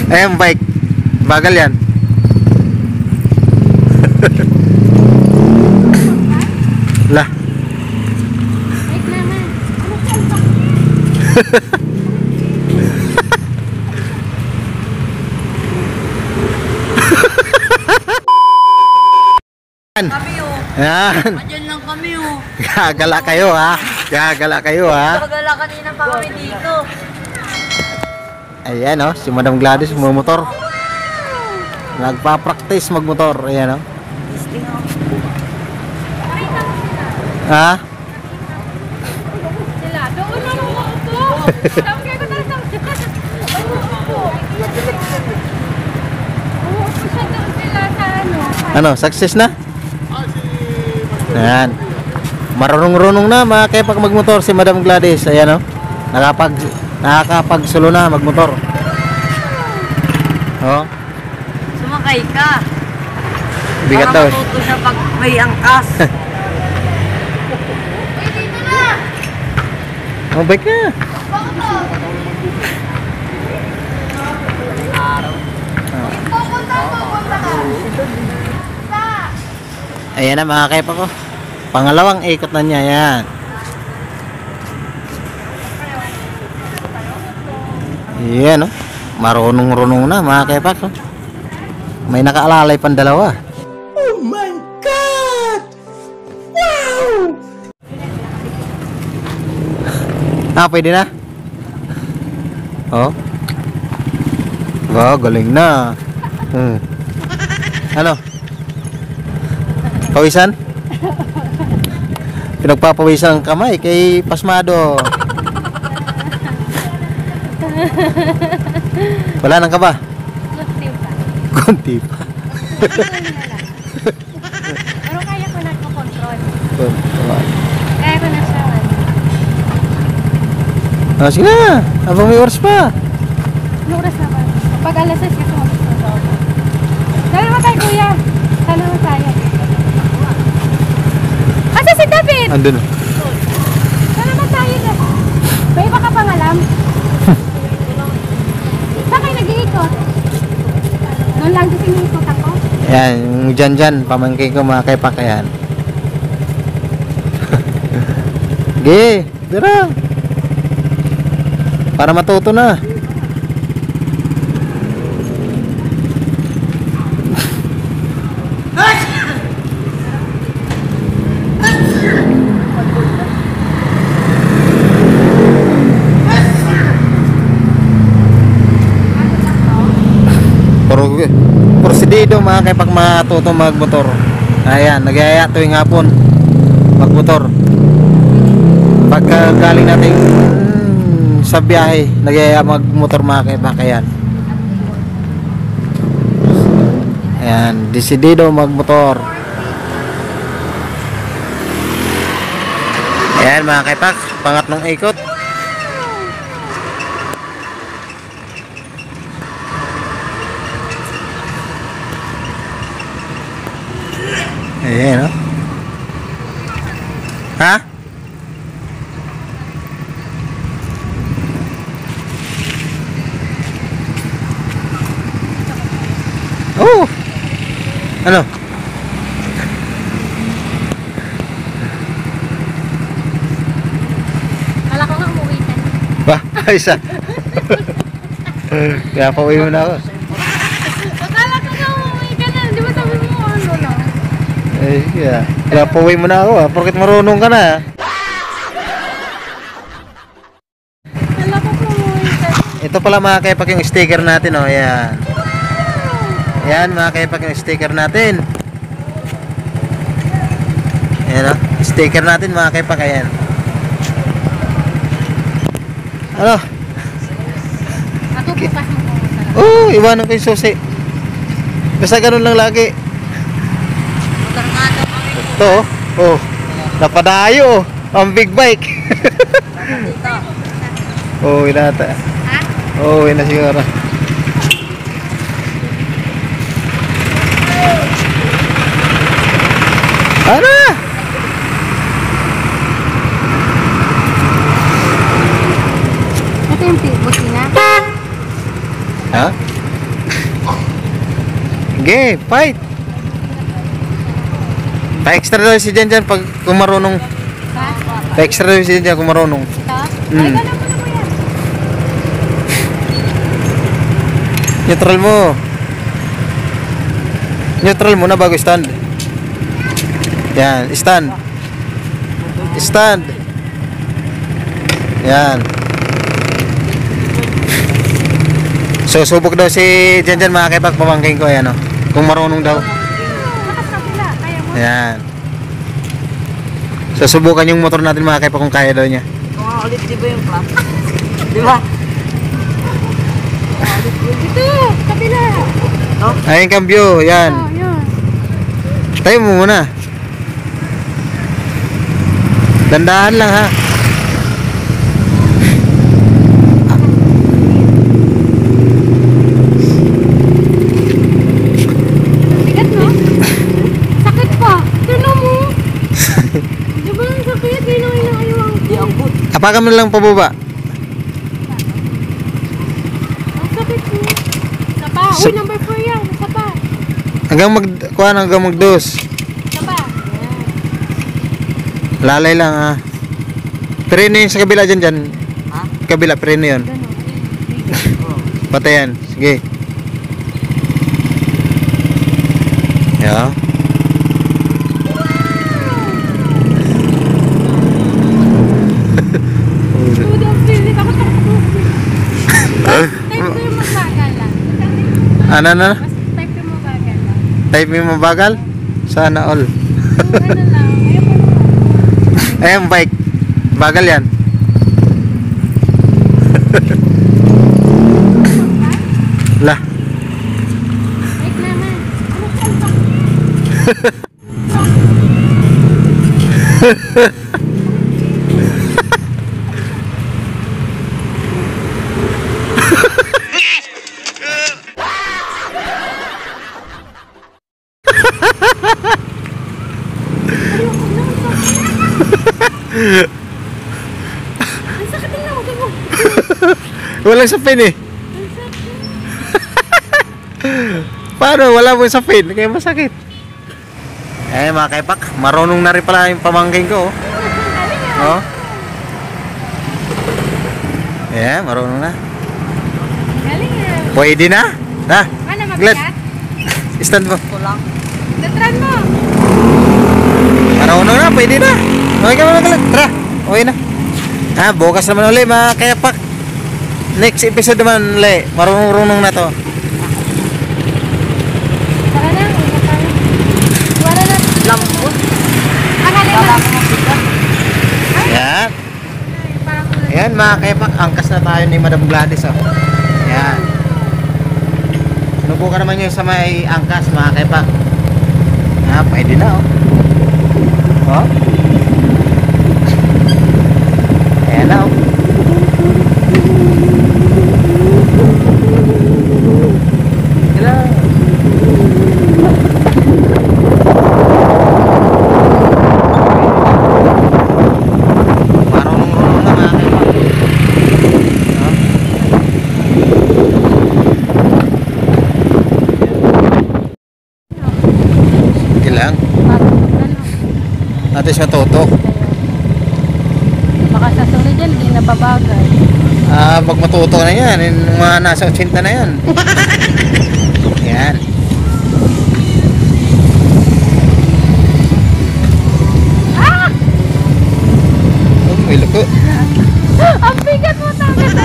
Ayan, bike. Bagal yan. Lah. Wait naman. Kami oh. Yan. Andyan lang kami oh. Gagala kayo ha. Gagala kayo ha. Gagala kanina pa kami dito. Ayan oh, si Madam Gladys mumotor. Nagpa-practice magmotor. Ayan oh. Ha? Sila, doon na mo upo. Sabi ko talaga. Upo. Upo siya doon sila sa ano. Ano, success na? Ayan. Marunong-runong na mga kepag magmotor si Madam Gladys. Ayan oh. Nakakapagsulo na magmotor. Oh. Sumakay ka. Bigat daw. Para matuto siya pag may angkas. Oh, bike na. Ayan na mga kepa ko. Pangalawang ikot na niya. Ayan. Ayan oh. Marunong-runong na mga kepa ko. May nakaalalay pang dalawa. Oh my God! Wow! Pwede na? Oh. Wow, galing na. Ano? Pawisan? Pinagpapawisan ang kamay kay Pasmado. Wala nang ka ba? Kunti pa. Kunti pa. Pero kaya ko na control. Oh, Kaya ko na siya. sige na. Habang may oras pa. Anong oras na ba? Pag alas 6 kasi mabos na sa ako. Dali naman tayo kuya. Sana naman tayo. Kasi si David! Andun. Sana naman tayo na. May iba ka pang alam? Saan kayo nag-iikot? Noon lang din siniikot ako. Ayan, yung dyan, pamangkin ko mga kaipak yan. Sige, tira. Para matuto na. Porsidido mga kaipak matuto magmotor. Ayan, nagyaya tuwing hapon magmotor. Pagka galing natin sa biyahe, nagyaya magmotor mga kaipak. Ayan. Ayan, desidido magmotor. Ayan mga kaipak, pangatlong ikot. Ayan, no? Ha? Oh! Ano? Kala ko nga umuwi ka na. Ba? Isa. Kaya pauwi mo na ako. Akala ko nga umuwi ka na. Di ba sabi mo ano lang? Eh, kaya pauwi mo na ako ha. Porket marunong ka na ha. Kala ko umuwi ka na. Ito pala mga kaipak yung sticker natin oh. Ayan. Ayan mga kaipak yung sticker natin. Ayan oh. Sticker natin mga kaipak. Ayan. Ano? Ako bukas mo po. Oh, iwanan ko yung susi. Basta ganun lang lagi. Tarngado kami. Ito oh. Oh. Napadayo oh. Ang big bike. Dito. Oh, inata. Ha? Oh, ina siguro. Ano? Ito yung busina. Ha? Sige, fight. Pa-extra daw si Jan pag kung marunong. Ha? Pa-extra daw si Jan kung marunong. Ito? Mm. Ay, ganun mo na kuya. Neutral mo. Neutral mo na bago stand. Yan, stand. Stand. Yan. So, subok daw si Jan mga kaipak pamangkin ko. Ayan o. Kung marunong daw. Lakas kabila. Kaya mo. Ayan. So, subukan yung motor natin mga kaipak kung kaya daw niya. Kung ulit, di ba yung clutch? Di ba? Ito, kabila. No? Ayun, cambio. Yan. Oh, yun. Tayo mo muna. Dandahan lang ha. Bigat no? Sakit pa. Tignan mo. Di ba ang sakit? Hindi na inaayawang Di abot. Apakan mo lang pababa. Ang sakit mo. Isa pa. Uy, Sa- number 4 yan. Isa pa. Hanggang magdos. Isa pa. Lalay lang ha. Preno yun sa kabila dyan. Ha? Kabila, preno yun. Ganun. Oh. Patayan. Sige. Yeah. Food of feeling. Ako takbo. Type ko yung mabagal lang. Ano na? Mas type ko yung mabagal lang. Type mo mabagal? Sana all. Yung ano lang. Ayoko naman. Ayan, bike. Bagal yan. Lah. Wait naman. Ano ka? Ang sakit din ako. Tignan mo. Walang sapin eh. Ang sakit. Paano? Wala mo sapin. Kaya masakit. Eh mga kaipak, marunong na rin pala yung pamangkin ko. Oh. Oh. Yeah, marunong na. Galing yan. Pwede na. Na. Ano, Glad. mabigat? Stand mo. Ito lang. Datran mo. Marunong na, pwede na. Okay ka mga kalat. Tara, okay na. Ah, bukas naman ulit mga kaipak. Next episode naman ulit. Marunong na to. Saka na. Ulit tayo. Wala na. Lambot. Akala Wala mo. ko mabigat. Yan. Parang kulay. Ayan mga kaipak, angkas na tayo ni Madam Gladys. Oh. Ayan. Sinubukan naman yun sa may angkas mga kaipak. Ah, pwede na oh. Oh. Ayan na oh. Hello. Marunong-runong na mga kaipak. Oh. Sige lang. Parang ano. Natin siya tutok. Baka sa sunod yan, hindi nababagay. Ah, pag matuto na yan, yung mga nasa 80 na yan. Yan. Ah! Oh, may luko. Ang bigat mo talaga.